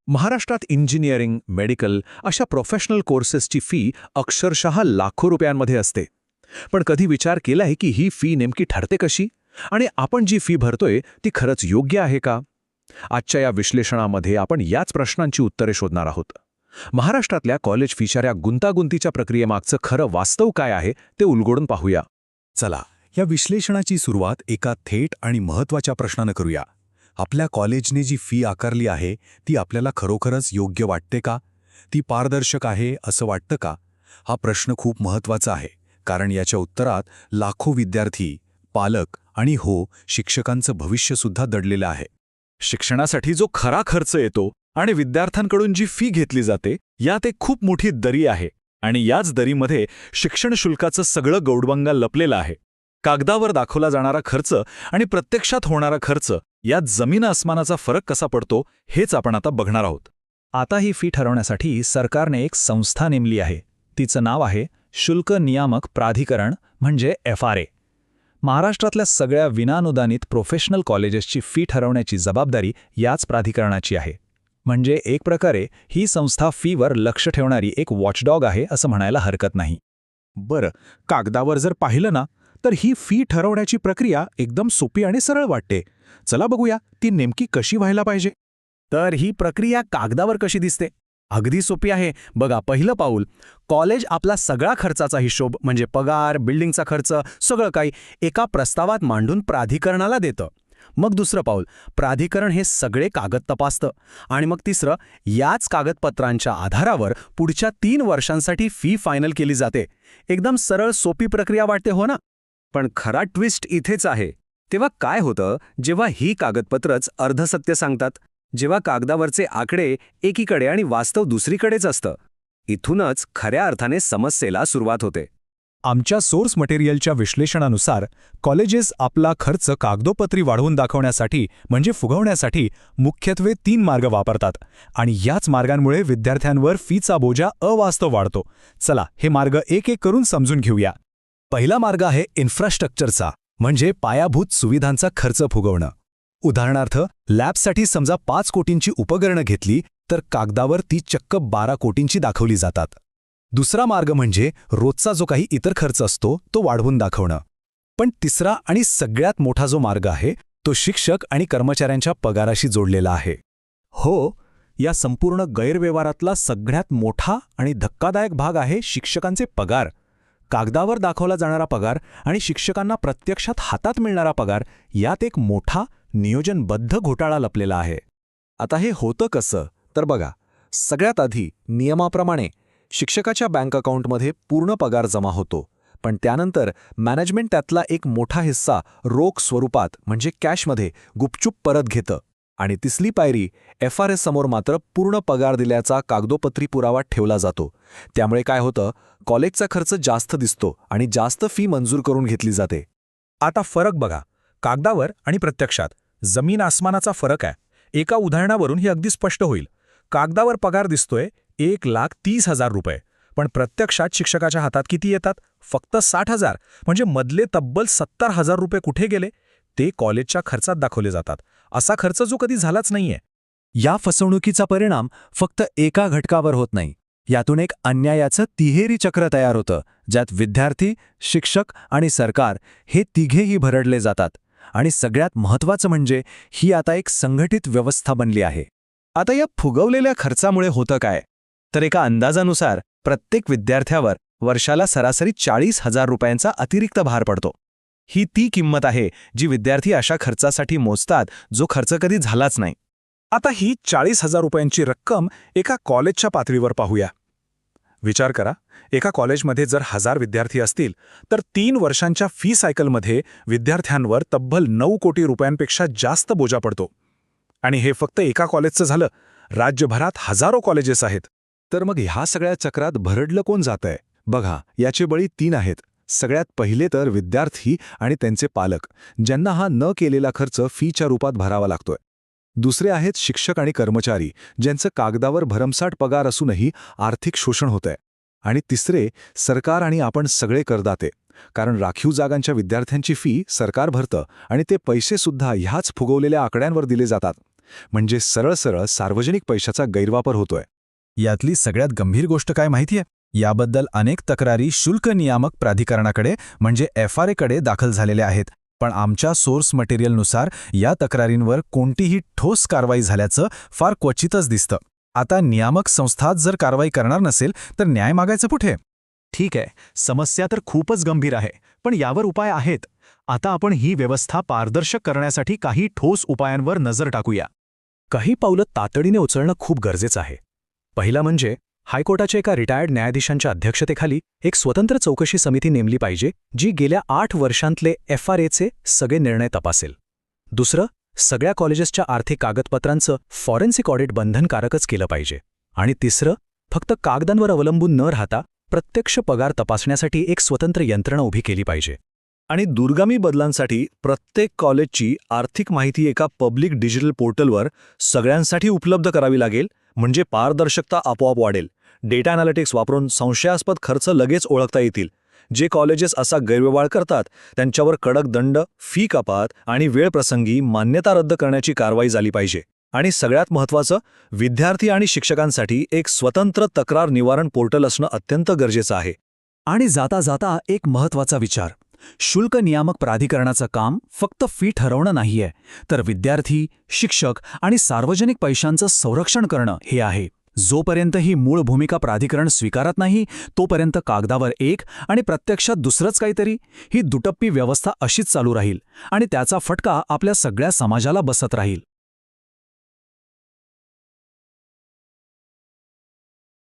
महाराष्ट्रात engineering, medical अशा professional कोर्सेसची fee अक्षरशः लाखो रुपयांमध्ये असते. पण कधी विचार केलाय की ही फी नेमकी ठरते कशी? आणि आपण जी फी भरतोय ती खरंच योग्य आहे का? आजच्या या विश्लेषणामध्ये आपण याच प्रश्नांची उत्तरे शोधणार आहोत. महाराष्ट्रातल्या कॉलेज फीच्या या गुंतागुंतीच्या प्रक्रियेमागचं खरं वास्तव काय आहे ते उलगडून पाहूया. चला, या विश्लेषणाची सुरुवात एका थेट आणि महत्त्वाच्या प्रश्नानं करूया. आपल्या कॉलेजने जी फी आकारली आहे ती आपल्याला खरोखरच योग्य वाटते का? ती पारदर्शक आहे असं वाटतं का? हा प्रश्न खूप महत्त्वाचा आहे, कारण याच्या उत्तरात लाखो विद्यार्थी, पालक आणि शिक्षकांचं भविष्यसुद्धा दडलेलं आहे. शिक्षणासाठी जो खरा खर्च येतो आणि विद्यार्थ्यांकडून जी फी घेतली जाते यात एक खूप मोठी दरी आहे, आणि याच दरीमध्ये शिक्षण शुल्काचं सगळं गौडबंगा लपलेलं आहे. कागदावर दाखवला जाणारा खर्च आणि प्रत्यक्षात होणारा खर्च यात जमीन आसमानाचा फरक कसा पडतो हेच आपण आता बघणार आहोत. आता ही फी ठरवण्यासाठी सरकारने एक संस्था नेमली आहे. तिचं नाव आहे शुल्क नियामक प्राधिकरण, म्हणजे FRA. महाराष्ट्रातल्या सगळ्या विनानुदानित प्रोफेशनल कॉलेजेसची फी ठरवण्याची जबाबदारी याच प्राधिकरणाची आहे. म्हणजे एक प्रकारे ही संस्था फीवर लक्ष ठेवणारी एक वॉचडॉग आहे असं म्हणायला हरकत नाही. बरं, कागदावर जर पाहिलं ना तर ही फी ठरवण्याची प्रक्रिया एकदम सोपी आणि सरळ वाटते. चला बघूया ती नेमकी कशी व्हायला पाहिजे. तर ही प्रक्रिया कागदावर कशी दिसते? अगदी सोपी आहे. बघा, पहिलं पाऊल, कॉलेज आपला सगळा खर्चाचा हिशोब म्हणजे पगार, बिल्डिंगचा खर्च, सगळं काही एका प्रस्तावात मांडून प्राधिकरणाला देतं. मग दुसरं पाऊल, प्राधिकरण हे सगळे कागद तपासतं. आणि मग तिसरं, याच कागदपत्रांच्या आधारावर पुढच्या 3 वर्षांसाठी फी फायनल केली जाते. एकदम सरळ सोपी प्रक्रिया वाटते, हो ना? पण खरा ट्विस्ट इथेच आहे. तेव्हा काय होतं जेव्हा ही कागदपत्रच अर्धसत्य सांगतात, जेव्हा कागदावरचे आकडे एकीकडे आणि वास्तव दुसरीकडेच असतं? इथूनच खऱ्या अर्थाने समस्येला सुरुवात होते. आमच्या सोर्स मटेरियलच्या विश्लेषणानुसार कॉलेजेस आपला खर्च कागदोपत्री वाढवून दाखवण्यासाठी म्हणजे फुगवण्यासाठी मुख्यत्वे 3 मार्ग वापरतात, आणि याच मार्गांमुळे विद्यार्थ्यांवर फीचा बोजा अवास्तव वाढतो. चला, हे मार्ग एक एक करून समजून घेऊया. पहिला मार्ग आहे इन्फ्रास्ट्रक्चरचा, म्हणजे पायाभूत सुविधांचा खर्च फुगवणं. उदाहरणार्थ, लॅबसाठी समजा 5 कोटींची उपकरणं घेतली तर कागदावर ती चक्क 12 कोटींची दाखवली जातात. दुसरा मार्ग म्हणजे रोजचा जो काही इतर खर्च असतो तो वाढवून दाखवणं. पण तिसरा आणि सगळ्यात मोठा जो मार्ग आहे तो शिक्षक आणि कर्मचाऱ्यांच्या पगाराशी जोडलेला आहे. या संपूर्ण गैरव्यवहारातला सगळ्यात मोठा आणि धक्कादायक भाग आहे शिक्षकांचे पगार. कागदावर दाखवला जाणारा पगार आणि शिक्षकांना प्रत्यक्षात हातात मिळणारा पगार यात एक मोठा नियोजनबद्ध घोटाळा लपलेला आहे. आता हे होतं कसं? तर बघा, सगळ्यात आधी नियमाप्रमाणे शिक्षकाच्या बँक अकाउंटमध्ये पूर्ण पगार जमा होतो, पण त्यानंतर मॅनेजमेंट त्यातला एक मोठा हिस्सा रोख स्वरूपात म्हणजे कॅशमध्ये गुपचूप परत घेतं. आणि तिसरी पायरी, FRA समोर मात्र पूर्ण पगार दिल्याचा कागदोपत्री पुरावा ठेवला जातो. त्यामुळे काय होतं, कॉलेजचा खर्च जास्त दिसतो आणि जास्त फी मंजूर करून घेतली जाते. आता फरक बघा, कागदावर आणि प्रत्यक्षात जमीन आसमानाचा फरक आहे. एका उदाहरणावरून हे अगदी स्पष्ट होईल. कागदावर पगार दिसतोय 1,30,000 रुपये, पण प्रत्यक्षात शिक्षकाच्या हातात किती येतात? फक्त 60,000. म्हणजे मधले तब्बल 70,000 रुपये कुठे गेले? ते कॉलेजच्या खर्चात दाखवले जातात. असा खर्च जो कधी झालाच नाहीये. या फसवणुकीचा परिणाम फक्त एका घटकावर होत नाही. यातून एक अन्यायाचं तिहेरी चक्र तयार होतं, ज्यात विद्यार्थी, शिक्षक आणि सरकार हे तिघेही भरडले जातात. आणि सगळ्यात महत्त्वाचं म्हणजे ही आता एक संघटित व्यवस्था बनली आहे. आता या फुगवलेल्या खर्चामुळे होतं काय? तर एका अंदाजानुसार प्रत्येक विद्यार्थ्यावर वर्षाला सरासरी 40,000 रुपयांचा अतिरिक्त भार पडतो. ही ती किंमत आहे जी विद्यार्थी अशा खर्चासाठी मोजतात जो खर्च कधी झालाच नाही. आता ही 40,000 रुपयांची रक्कम एका कॉलेजच्या पातळीवर पाहूया. विचार करा, एका कॉलेजमध्ये जर 1000 विद्यार्थी असतील तर 3 वर्षांच्या फी सायकलमध्ये विद्यार्थ्यांवर तब्बल 9 कोटी रुपयांपेक्षा जास्त बोजा पडतो. आणि हे फक्त एका कॉलेजचं झालं. राज्यभरात हजारो कॉलेजेस आहेत. तर मग ह्या सगळ्या चक्रात भरडलं कोण जातंय? बघा, याचे बळी 3 आहेत. सगळ्यात पहिले तर विद्यार्थी आणि त्यांचे पालक, ज्यांना हा न केलेला खर्च फीच्या रूपात भरावा लागतोय. दुसरे आहेत शिक्षक आणि कर्मचारी, ज्यांचं कागदावर भरमसाठ पगार असूनही आर्थिक शोषण होतंय. आणि तिसरे सरकार आणि आपण सगळे करदाते, कारण राखीव जागांच्या विद्यार्थ्यांची फी सरकार भरतं आणि ते पैसेसुद्धा ह्याच फुगवलेल्या आकड्यांवर दिले जातात. म्हणजे सरळ सरळ सार्वजनिक पैशाचा गैरवापर होतोय. यातली सगळ्यात गंभीर गोष्ट काय माहितीये? याबद्दल अनेक तक्रारी शुल्क नियामक प्राधिकरणाकडे म्हणजे FRAकडे दाखल झालेल्या आहेत. पण आमच्या सोर्स मटेरियलनुसार या तक्रारींवर कोणतीही ठोस कारवाई झाल्याचं फार क्वचितच दिसतं. आता नियामक संस्थाच जर कारवाई करणार नसेल तर न्याय मागायचं कुठे? ठीक आहे, समस्या तर खूपच गंभीर आहे, पण यावर उपाय आहेत. आता आपण ही व्यवस्था पारदर्शक करण्यासाठी काही ठोस उपायांवर नजर टाकूया. काही पावलं तातडीने उचलणं खूप गरजेचं आहे. पहिला म्हणजे हायकोर्टाच्या एका रिटायर्ड न्यायाधीशांच्या अध्यक्षतेखाली एक स्वतंत्र चौकशी समिती नेमली पाहिजे, जी गेल्या 8 वर्षांतले FRAचे सगळे निर्णय तपासेल. दुसरं, सगळ्या कॉलेजेसच्या आर्थिक कागदपत्रांचं फॉरेन्सिक ऑडिट बंधनकारकच केलं पाहिजे. आणि तिसरं, फक्त कागदांवर अवलंबून न राहता प्रत्यक्ष पगार तपासण्यासाठी एक स्वतंत्र यंत्रणा उभी केली पाहिजे. आणि दूरगामी बदलांसाठी प्रत्येक कॉलेजची आर्थिक माहिती एका पब्लिक डिजिटल पोर्टलवर सगळ्यांसाठी उपलब्ध करावी लागेल, म्हणजे पारदर्शकता आपोआप वाढेल. डेटा अॅनालिटिक्स वापरून संशयास्पद खर्च लगेच ओळखता येतील. जे कॉलेजेस असा गैरव्यवहार करतात त्यांच्यावर कडक दंड, फी कपात आणि वेळप्रसंगी मान्यता रद्द करण्याची कारवाई झाली पाहिजे. आणि सगळ्यात महत्त्वाचं, विद्यार्थी आणि शिक्षकांसाठी एक स्वतंत्र तक्रार निवारण पोर्टल असणं अत्यंत गरजेचं आहे. आणि जाता जाता एक महत्त्वाचा विचार, शुल्क नियामक प्राधिकरणाचं काम फक्त फी ठरवणं नाहीये, तर विद्यार्थी, शिक्षक आणि सार्वजनिक पैशांचं संरक्षण करणं हे आहे. जोपर्यंत ही मूळ भूमिका प्राधिकरण स्वीकारत नाही तोपर्यंत कागदावर एक आणि प्रत्यक्षात दुसरंच काहीतरी, ही दुटप्पी व्यवस्था अशीच चालू राहील आणि त्याचा फटका आपल्या सगळ्या समाजाला बसत राहील.